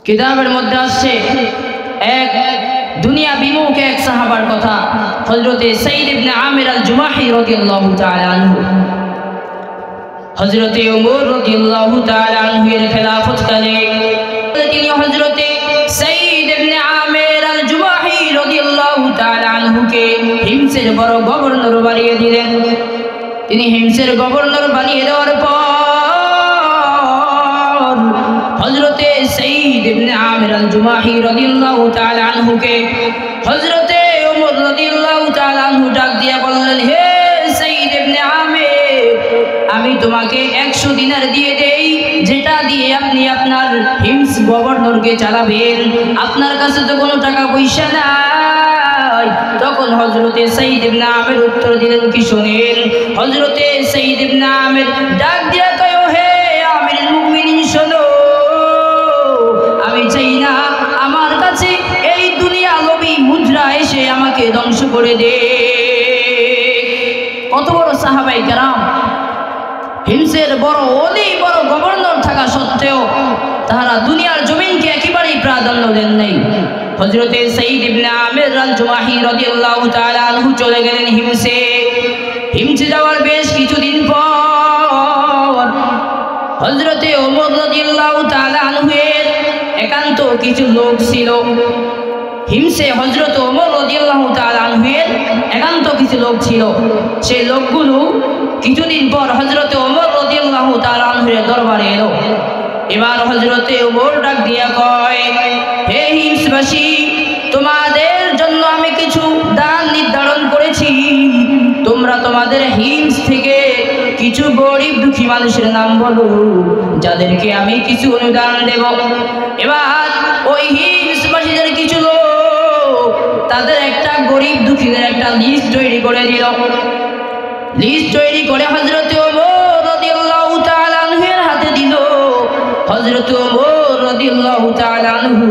কিতাবের মধ্যে আসছে এক দুনিয়া বিমুখ এক সাহাবার কথা, হযরতে সাইদ ইবনে আমির আল জুমাহি রাদিয়াল্লাহু তাআলা আনহু। হযরতে ওমর রাদিয়াল্লাহু তাআলা আনহু এর খেলাফতকালে তিনি হযরতে সাইদ ইবনে আমির আল জুমাহি রাদিয়াল্লাহু তাআলা আনহুকে হিমসের বড় গভর্নর বানিয়ে দিলেন। তিনি হিমসের গভর্নর বানিয়ে দেওয়ার পর হযরতে সাইদ ইবনে আমির আল জুমাহি রাদিয়াল্লাহু তাআলা আনহুকে হযরতে ওমর রাদিয়াল্লাহু তাআলা আনহু ডাক দিয়ে বললেন, হে সাইদ ইবনে আমির, আমি তোমাকে 100 দিনার দিয়ে দেই, যেটা দিয়ে আপনি আপনার হিমস গভর্নরকে চালাবেন। আপনার কাছে তো কোনো টাকা পয়সা নাই। তখন হযরতে সাইদ ইবনে আমির উত্তর দিলেন, কি শুনেন। হযরতে সাইদ ইবনে আমির ডাক দিয়ে কয়, হে আমিরুল মুমিনিন, শোনো, আমি চাই না আমার কাছে এই দুনিয়া লোভী মুদ্রা এসে আমাকে ধ্বংস করে দে। কত বড় সাহাবায়ে কেরাম, হিমসের বড় অলি বড় গভর্নর থাকা সত্ত্বেও তারা দুনিয়ার জমিনকে একেবারেই প্রাধান্য দেন নাই। হযরতে সাইদ ইবনে আমির আল জুমাহি রাদিয়াল্লাহু তাআলা আনহু চলে গেলেন হিমসে। হিমসে যাওয়ার বেশ কিছুদিন পর হযরতে ওমর রাদিয়াল্লাহু তাআলা আনহু এর একান্ত কিছু লোক ছিল হিমসে। হযরত ওমর রাদিয়াল্লাহু তাআলা আনহু এর একান্ত কিছু লোক ছিল। সেই লোকগুলো কিছুদিন পর হযরতে ওমর রাদিয়াল্লাহু তাআলা আনহু এর দরবারে এলো। এবার হযরতে ওমর ডাক দিয়া কয়, হে হিমসবাসী, তোমাদের জন্য আমি কিছু দান নির্ধারণ করেছি। তোমরা তোমাদের হিমস থেকে কিছু গরিব দুঃখী মানুষের নাম বলো, যাদেরকে আমি কিছু অনুদান দেব। এবার ওই হিমসবাসীদের কিছু লোক তাদের একটা গরিব দুঃখীদের একটা লিস্ট তৈরি করে দিল। লিস্ট তৈরি করে হযরতে ওমর রাদিয়াল্লাহু তাআলা আনহু এর হাতে দিল। হযরতে ওমর রাদিয়াল্লাহু তাআলা আনহু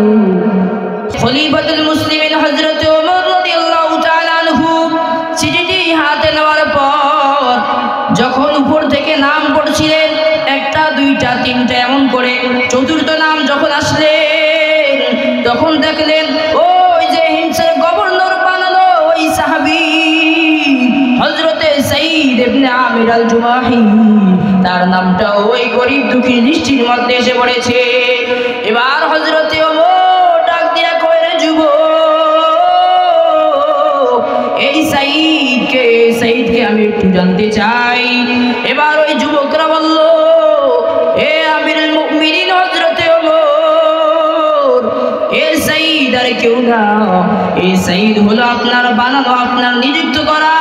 খলিফাতুল মুসলিমিন হযরতে ওমর রাদিয়াল্লাহু তাআলা আনহু চিঠিটি হাতে নেওয়ার পর যখন উপর থেকে নাম পড়ছিলেন, একটা দুইটা তিনটা এমন করে চতুর্থ নাম যখন আসলেন, তখন দেখলেন ওই যে হিমসের গভর্নর বানানো ওই সাহাবী হযরতে সাইদ ইবনে আমির আল জুমাহি, তার নামটা ওই গরিব দুঃখী লিস্টির মধ্যে এসে পড়েছে। এবার হযরতে ওমর ডাক দিয়া কয়, রে যুবক, এই সাইদকে আমি একটু জানতে চাই। এবার ওই যুবকরা বলল, হে আমিরুল মুমিনিন হযরতে ওমর, এ সাইদ আর কেউ না, এই সাইদ হলো আপনার বানানো, আপনার নিযুক্ত করা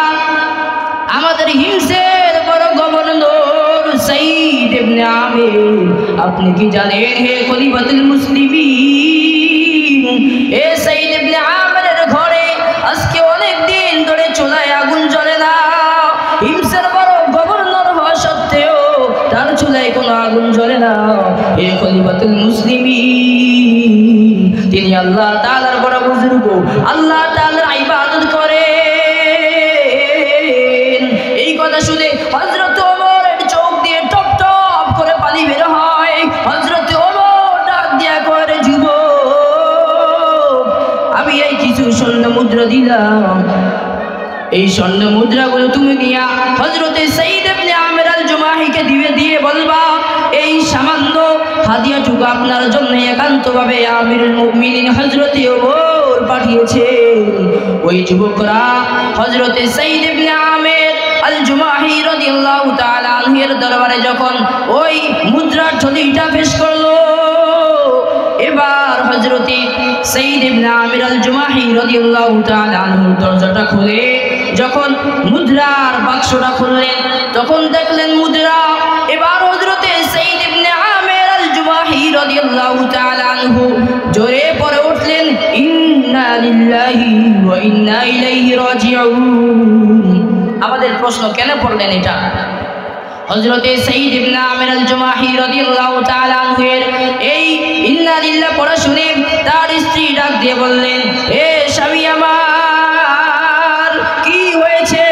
আমাদের হিমসের বড় গভর্নর সাইদ ইবনে আমির। আপনি কি জানেন হে খলিফাতুল মুসলিমিন, এ সাইদ ইবনে আমিরের ঘরে আজকে অনেক দিন ধরে চুলায় আগুন জ্বলে না। হিমসের বড় গভর্নর হওয়া সত্ত্বেও তার চুলায় কোনো আগুন জ্বলে না। হে খলিফাতুল মুসলিমিন, তিনি আল্লাহ তাআলার বড় বুজুর্গ, আল্লাহ তাআলার ইবাদত করে। এই কথা শুনে হযরত ওমরের চোখ দিয়ে টপ টপ করে পানি বের হয়। হযরত ওমর ডাক দিয়া কয়, রে যুবক, আমি এই কিছু স্বর্ণ মুদ্রা দিলাম, এই স্বর্ণ মুদ্রাগুলো তুমি নিয়া হযরতে সাইদ ইবনে আমির আল জুমাহিকে দিয়ে বলবা, এই সামান্য হাদিয়াটুকু আপনার জন্য একান্তভাবে আমিরুল মুমিনিন হযরতে ওমর পাঠিয়েছে। ওই যুবকরা হযরতে সাইদ ইবনে আমির আল জুমাহি রাদিয়াল্লাহু তাআলা আনহু এর দরবারে যখন ওই মুদ্রার থলিটা পেশ করলো, এবার হযরতে সাইদ ইবনে আমির আল জুমাহি রাদিয়াল্লাহু তাআলা আনহু দরজাটা খুলে যখন মুদ্রার বাক্সটা খুললেন, তখন দেখলেন মুদ্রা। এবার হযরতে সাইদ ইবনে আমির আল জুমাহি রাদিয়াল্লাহু তাআলা আনহু জোরে পড়ে উঠলেন, ইন্না লিল্লাহি ওয়া ইন্না ইলাইহি রাজিউন। আমাদের প্রশ্ন, কেন পড়লেন এটা? হযরতে সাইদ ইবনে আমির আল জুমাহি রাদিয়াল্লাহু তাআলা আনহু এর এই ইন্না লিল্লাহ পড়া শুনে তার স্ত্রী ডাক দিয়ে বললেন, হে স্বামী আমার, কি হয়েছে?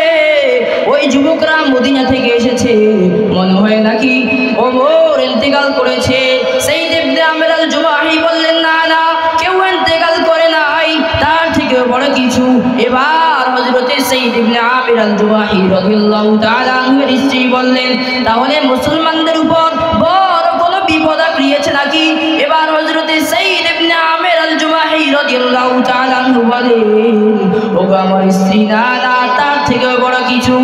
ওই যুবকরা মদিনা থেকে এসেছে, মনে হয় নাকি ওমর ইন্তেকাল করেছে। সাইদ ইবনে আমির আল জুমাহি বললেন, না, ইবনে আমির আল-জুমাহি রাদিয়াল্লাহু তাআলা আনহুর স্ত্রী বললেন, তাহলে মুসলমানদের উপর বড় কোনো বিপদ আসছে নাকি? এবার হযরত সাইয়্যিদ ইবনে আমির আল-জুমাহি রাদিয়াল্লাহু তাআলা আনহু বলেন, ওগো আমার স্ত্রী, না না, তার থেকেও বড় কিছু।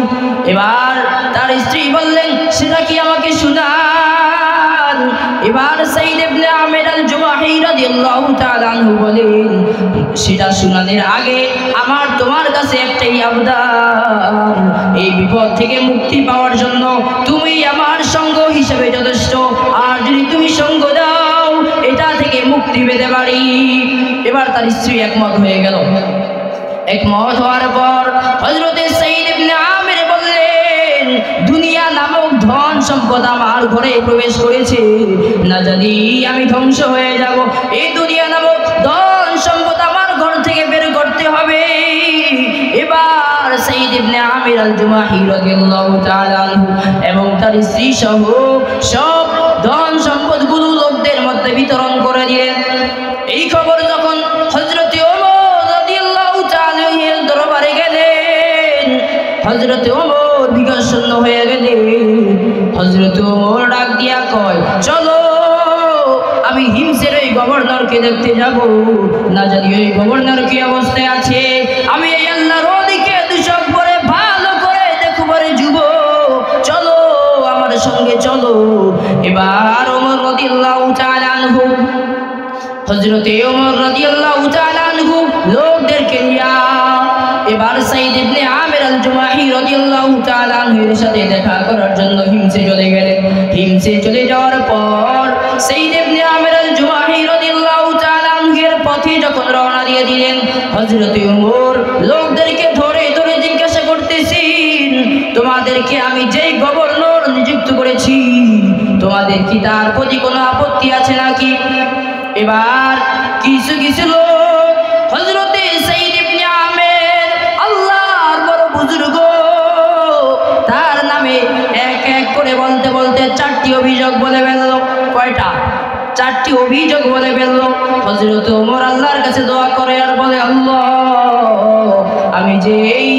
এবার তার স্ত্রী বললেন, সেটা কি আমাকে শোনান। এবার সাইয়্যিদ ইবনে আমির আল-জুমাহি রাদিয়াল্লাহু তাআলা আনহু বলেন, সেটা শোনানোর আগে আমার তোমার কাছে একটাই আবদার, এই বিপদ থেকে মুক্তি পাওয়ার জন্য তুমি আমার সঙ্গ হিসেবে যথেষ্ট, আর যদি তুমি সঙ্গ দাও এটা থেকে মুক্তি পেতে পারি। এবার তার স্ত্রী একমত হয়ে গেল। একমত হওয়ার পর হযরত সাইয়্যিদ ইবনে আমির বললেন, দুনিয়া নামক ধন সম্পদ আমার ঘরে প্রবেশ করেছে, না জানি আমি ধ্বংস হয়ে যাব। এই দুনিয়া নামক ধন সম্পদ আমার ঘর থেকে বের করতে হবে। এবার সাইয়্যিদ ইবনে আমির আল-জুমাহি রাদিয়াল্লাহু তাআলা আনহু এবং তার স্ত্রী সহ সব ধন সম্পদগুলো লোকদের মধ্যে বিতরণ করে দিলেন। এই খবর যখন হযরত ওমর রাদিয়াল্লাহু তাআলা এর দরবারে গেলেন, হযরত ওমর বিগশূন্য হয়ে গেলেন। হযরত ওমর ডাক দিয়া কয়, চলো আমি হিমসের ওই গভর্নরকে দেখতে যাব, না জানি ওই গভর্নর কি অবস্থায় আছে। আমি এই আল্লাহর ওলিকে দুশক পরে ভালো করে দেখব রে যুব, চলো আমার সঙ্গে চলো। এবার ওমর রাদিয়াল্লাহু তাআলা আনহু, হযরত ওমর রাদিয়াল্লাহু তাআলা আনহু লোকদেরকে নিয়া এবার সাইয়্যিদ ইবনে আমির আল-জুমাহি রাদিয়াল্লাহু তাআলা আনহুর সাথে দেখা করার জন্য হিমসে চলে গেলেন। হিমসে চলে যাওয়ার পর সাইয়্যিদ ইবনে আমির আল-জুমাহি রাদিয়াল্লাহু তাআলা আনহুর পথে যখন রওনা দিয়ে দিলেন, হযরত ওমর লোকদেরকে ধরে ধরে জিজ্ঞাসা করতেছেন, তোমাদেরকে আমি যেই গভর্নর নিযুক্ত করেছি তোমাদের কি তার প্রতি কোনো আপত্তি আছে নাকি? এবার কিছু কিছু লোক হযরত সাইয়্যিদ ইবনে আমির আল্লাহর বড় বুজুর্গ তার নামে এক এক করে বলতে বলতে 4টি অভিযোগ বলে ফেলল। কয়টা? 4টি অভিযোগ বলে ফেলল। হযরত ওমর আল্লাহর কাছে দোয়া করে আর বলে, আল্লাহ, আমি যে এই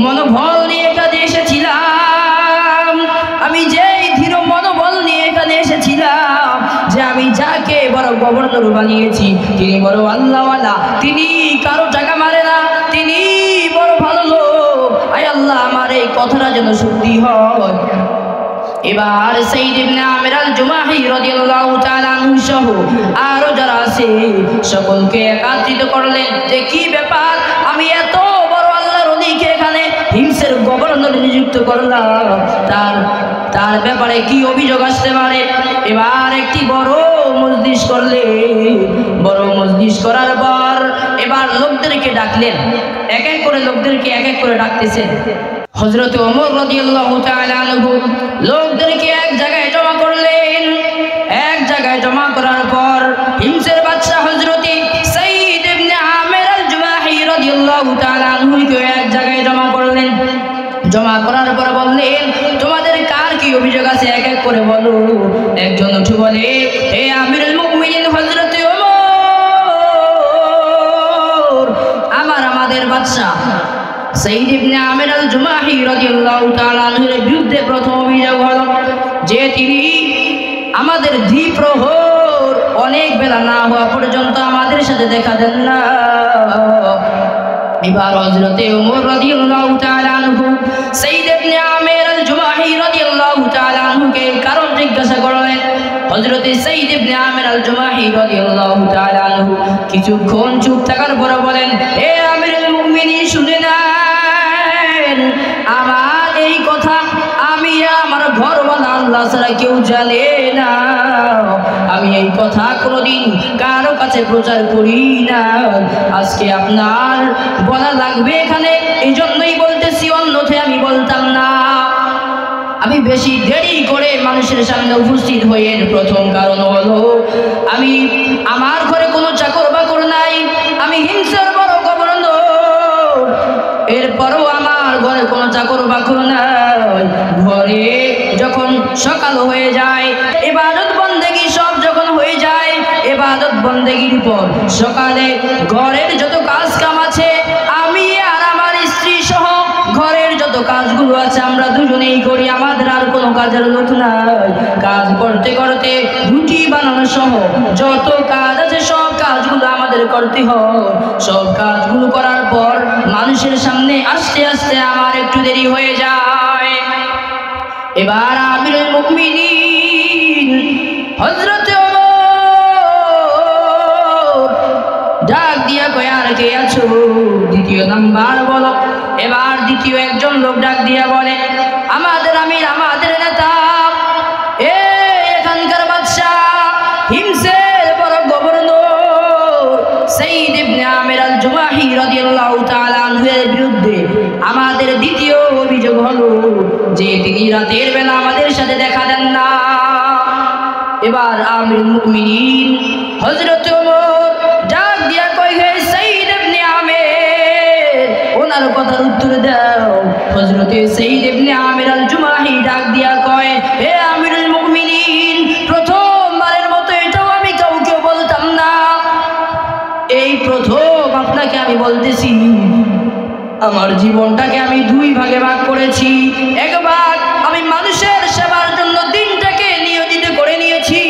মনোবল নিয়ে এখানে এসেছিলাম, আমি যে দৃঢ় মনোবল নিয়ে এখানে এসেছিলাম যে আমি যাকে বড় গভর্নর বানিয়েছি তিনি বড় আল্লাহওয়ালা, তিনি কারো টাকা মারে না, তিনি বড় ভালো লোক, আয় আল্লাহ আমার এই কথাটা যেন সত্যি হয়। এবার সাইয়্যিদ ইবনে আমির আল-জুমাহি রাদিয়াল্লাহু তাআলা আনহু সহ আরো যারা আছে সকলকে একত্রিত করলেন যে কি ব্যাপার, আমি এত বড় আল্লাহর ওলিকে এখানে হিমসের গভর্নর নিযুক্ত করলাম, তার ব্যাপারে কি অভিযোগ আসতে পারে। এবার একটি বড় মজলিস করলে, বড় মজলিস করার পর এবার লোকদেরকে ডাকলেন, এক এক করে লোকদেরকে এক এক করে ডাকতেছেন। হযরত ওমর রাদিয়াল্লাহু তাআলা আনহু লোকদেরকে এক জায়গায় জমা করলেন। এক জায়গায় জমা করার পর হিমসের বাদশা হযরত সাইয়্যিদ ইবনে আমির আল-জুমাহি রাদিয়াল্লাহু তাআলা আনহুকে এক জায়গায় জমা করলেন। জমা করার পর বললেন, তোমাদের কার কি অভিযোগ আছে এক এক করে বলো। একজন উঠে বলে, হে আমিরুল মুমিনিন হযরত ওমর, আমাদের বাদশা সাইয়্যিদ ইবনে আমির আল-জুমাহি রাদিয়াল্লাহু তাআলা আনহুর বিরুদ্ধে প্রথম অভিযোগ হলো যে তিনি আমাদের দ্বিপ্রহর অনেক বেলা না হওয়া পর্যন্ত আমাদের সাথে দেখা দেন না। এবার হযরত ওমর রাদিয়াল্লাহু তাআলা আনহু সাইয়্যিদ ইবনে আমির আল-জুমাহি রাদিয়াল্লাহু তাআলা আনহুকে কারণ জিজ্ঞাসা করলেন। হযরত সাইয়্যিদ ইবনে আমির আল-জুমাহি রাদিয়াল্লাহু তাআলা আনহু কিছুক্ষণ চুপ থাকার পর বলেন, হে আমিরুল মুমিনিন, শুনে নেন, আমার এই কথা আমি আমার ঘরওয়ালা আল্লাহ ছাড়া কেউ জানে না। আমি এই কথা কোনোদিন কারো কাছে প্রচার করি না। আজকে আপনার বলা লাগবে এখানে, এই জন্যই বলতেছি, অন্যথায় আমি বলতাম না। আমি বেশি দেরি করে মানুষের সামনে উপস্থিত হয়ে প্রথম কারণ হলো আমি আমার ঘরে কোনো চাকর বাকর নাই, আমি হিমসের বড় গভর্নর, এরপরও আমার ঘরে কোনো চাকর বাকর নাই। ঘরে যখন সকাল হয়ে যায়, ইবাদত বন্দেগী সব যখন হয়ে যায়, ইবাদত বন্দেগীর পর সকালে ঘরের যত কাজ কাম আছে আমি আর আমার স্ত্রী সহ ঘর কাজগুলো আছে আমরা দুজনেই করি, আমাদের আর কোনো কাজের লোক নাই। কাজ করতে করতে রুটি বানানো সহ যত কাজ আছে সব কাজগুলো আমাদের করতে হয়। সব কাজগুলো করার পর মানুষের সামনে আস্তে আস্তে আমার একটু দেরি হয়ে যায়। এবার আমিরুল মুমিনিন হযরত ডাক দিয়া কয়, আর কে আছো? দ্বিতীয় নাম্বার বলো। এবার দ্বিতীয় একজন লোক ডাক দিয়া বলে, আমাদের আমির, আমাদের নেতা, এখানকার বাদশা, হিমসের বড় গভর্নর সাইয়্যিদ ইবনে আমির আল জুমাহি রাদিয়াল্লাহু তাআলা আনহুর বিরুদ্ধে আমাদের দ্বিতীয় অভিযোগ হলো যে তিনি রাতের বেলা আমাদের সাথে দেখা দেন না। এবার আমিরুল মুমিনিন হযরত ওমর ডাক দিয়া কয়, হে সাইয়্যিদ ইবনে আমির, ওনার কথার উত্তর দাও। হযরতে সাইয়্যিদ ইবনে আমির আল জুমাহি ডাক দিয়া কয়, হে আমিরুল মুমিনিন, প্রথমবারের মতো এটাও আমি কাউকে বলতাম না, এই প্রথম আপনাকে আমি বলতেছি। আমার জীবনটাকে আমি দুই ভাগে ভাগ করেছি। এক ভাগ আমি মানুষের সেবার জন্য দিনটাকে নিয়োজিত করে নিয়েছি,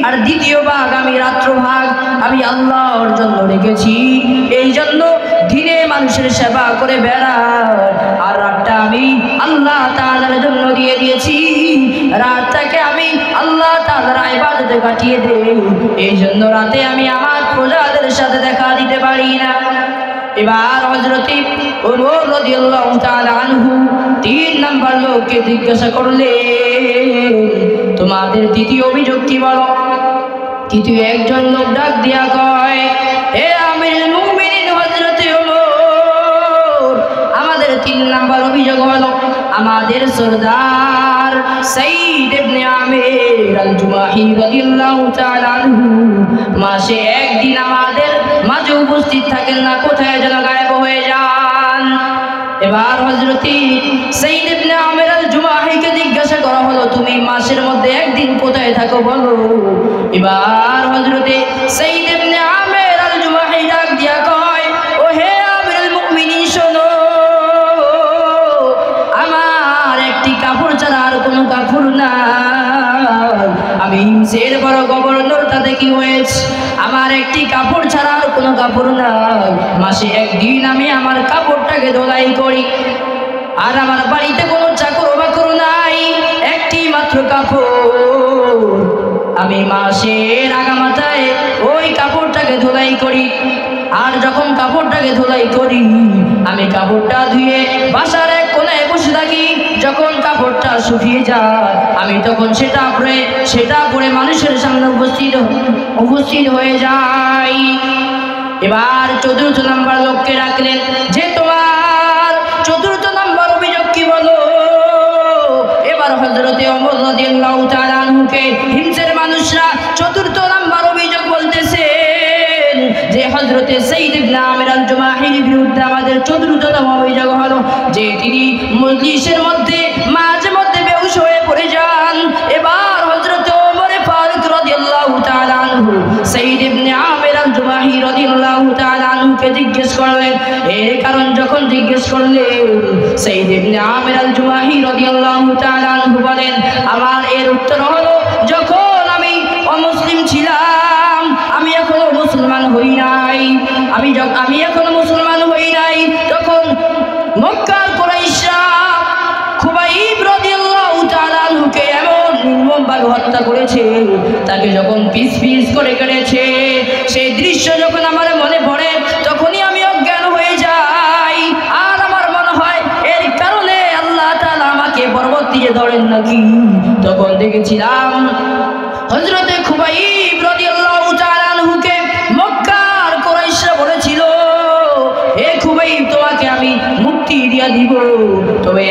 আর দ্বিতীয় ভাগ আমি রাত্র ভাগ আমি আল্লাহর জন্য রেখেছি। এই জন্য দিনে মানুষের সেবা করে বেড়াই, আর রাতটা আমি আল্লাহ তাআলার জন্য দিয়ে দিয়েছি। রাতটাকে আমি আল্লাহ তাআলার ইবাদতে কাটিয়ে দেই, এই জন্য রাতে আমি আমার প্রজাদের সাথে দেখা দিতে পারি না। এবার হযরত ওমর রাদিয়াল্লাহু তাআলা আনহু তিন নাম্বার লোককে জিজ্ঞাসা করলেন, তোমাদের তৃতীয় অভিযোগ কি বলো? তৃতীয় একজন লোক ডাক দিয়া কয়, হে আমিরুল মুমিনিন হযরত ওমর, আমাদের তিন নাম্বার অভিযোগ হলো আমাদের সরদার সাইয়্যিদ ইবনে আমির আল জুমাহি রাদিয়াল্লাহু তাআলা আনহু মাসে একদিন আমাদের মাঝে উপস্থিত থাকেন না, কোথায় যেন গায়েব হয়ে যান। এবার হযরত সাইয়্যিদ ইবনে আমির আল জুমাহিকে জিজ্ঞাসা করা হলো, তুমি মাসের মধ্যে একদিন কোথায় থাকো বলো। এবার হযরত সাইয়্যিদ ইবনে আমির আল জুমাহি ডাক দিয়া কয়, ও হে আমিরুল মুমিনিন, শোনো, আমার একটি কাপড় ছাড়া আর কোনো কাপড় নাই। আমি হিমসের বড় গভর্নর, তাতে কি হয়েছে? আমার একটি কাপড় ছাড়া আর কোনো কাপড় নাই। মাসে একদিন আমি আমার কাপড়টাকে ধোলাই করি, আর আমার বাড়িতে কোনো চাকর বাকর নাই, একটি মাত্র কাপড়। আমি মাসের আগামাথায় ওই কাপড়টাকে ধোলাই করি, আর যখন কাপড়টাকে ধোলাই করি আমি কাপড়টা ধুয়ে বাসার এক কোণায় বসে থাকি। যখন কাপড়টা শুকিয়ে যায় আমি তখন সেটা পরে মানুষের সামনে উপস্থিত হয়ে যাই। এবার চতুর্থ নাম্বার লোককে রাখলেন, যে তোমার চতুর্থ নাম্বার অভিযোগ কি বলো। এবার হযরতে ওমর রাদিয়াল্লাহু তাআলা আনহুকে হিমসের মানুষরা চতুর্থ নাম্বার অভিযোগ বলতেছেন যে হযরতে সাইয়্যিদ ইবনে আমির আল জুমাহির বিরুদ্ধে আমাদের চতুর্থতম অভিযোগ হলো যে তিনি মজলিসের মধ্যে মাঝে মধ্যে বেহুশ হয়ে পড়ে যান। এবার হযরতে ওমর ফারুক রাদিয়াল্লাহু তাআলা আনহু সাইয়্যিদ ইবনে আমির আল জুমাহি রাদিয়াল্লাহু তাআলা আনহুকে জিজ্ঞেস করলেন। এর কারণ যখন জিজ্ঞেস করলেন, সাইয়্যিদ ইবনে আমির আল জুমাহি রাদিয়াল্লাহু তাআলা আনহু বলেন, আমার এর উত্তর হলো, যখন আমি অমুসলিম ছিলাম, আমি এখনো মুসলমান হই নাই, আমি এখনো মুসলমান হই নাই, তখন মক্কার কুরাইশরা খুবাইব রাদিয়াল্লাহু তাআলা আনহুকে এমন নির্মমভাবে হত্যা করেছে, তাকে যখন পিস পিস করে কেটেছে, সেই দৃশ্য যখন আমার মনে পড়ে তখনই আমি অজ্ঞান হয়ে যাই। আর আমার মনে হয় এর কারণে আল্লাহ তাআলা আমাকে পরবর্তীতে ধরেন নাকি। তখন দেখেছিলাম হযরতে খুবাইব রাদিয়াল্লাহু তাআলা আনহুকে মক্কার কুরাইশরা বলেছিল, হে খুবাইব, তোমাকে আমি মুক্তি দিয়ে দিব, তবে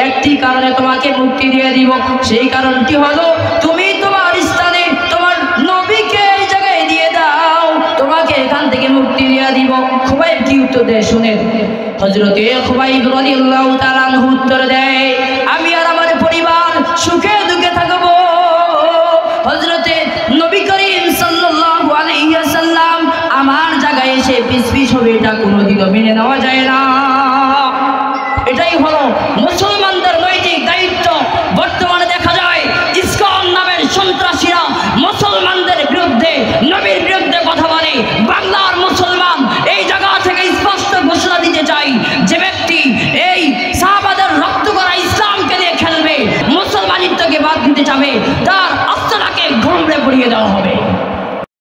একটি কারণে তোমাকে মুক্তি দিয়ে দিব। সেই কারণটি হলো তুমি তোমার স্থানে তোমার নবীকে এই জায়গায় দিয়ে দাও, তোমাকে এখান থেকে মুক্তি দিয়ে দিব। খুবাইব কি উত্তর দেয় শুনেন। হযরতে খুবাইব রাদিয়াল্লাহু তাআলা আনহু উত্তর দেয়, আমি আর আমার পরিবার সুখে দুঃখে থাকবো। হযরতে নবী করিম সাল্লাল্লাহু আলাইহি ওয়াসাল্লাম আমার জায়গায় এসে পিস পিস হবে, এটা কোনোদিনও মেনে নেওয়া যায় না। এটাই হলো মুসলমান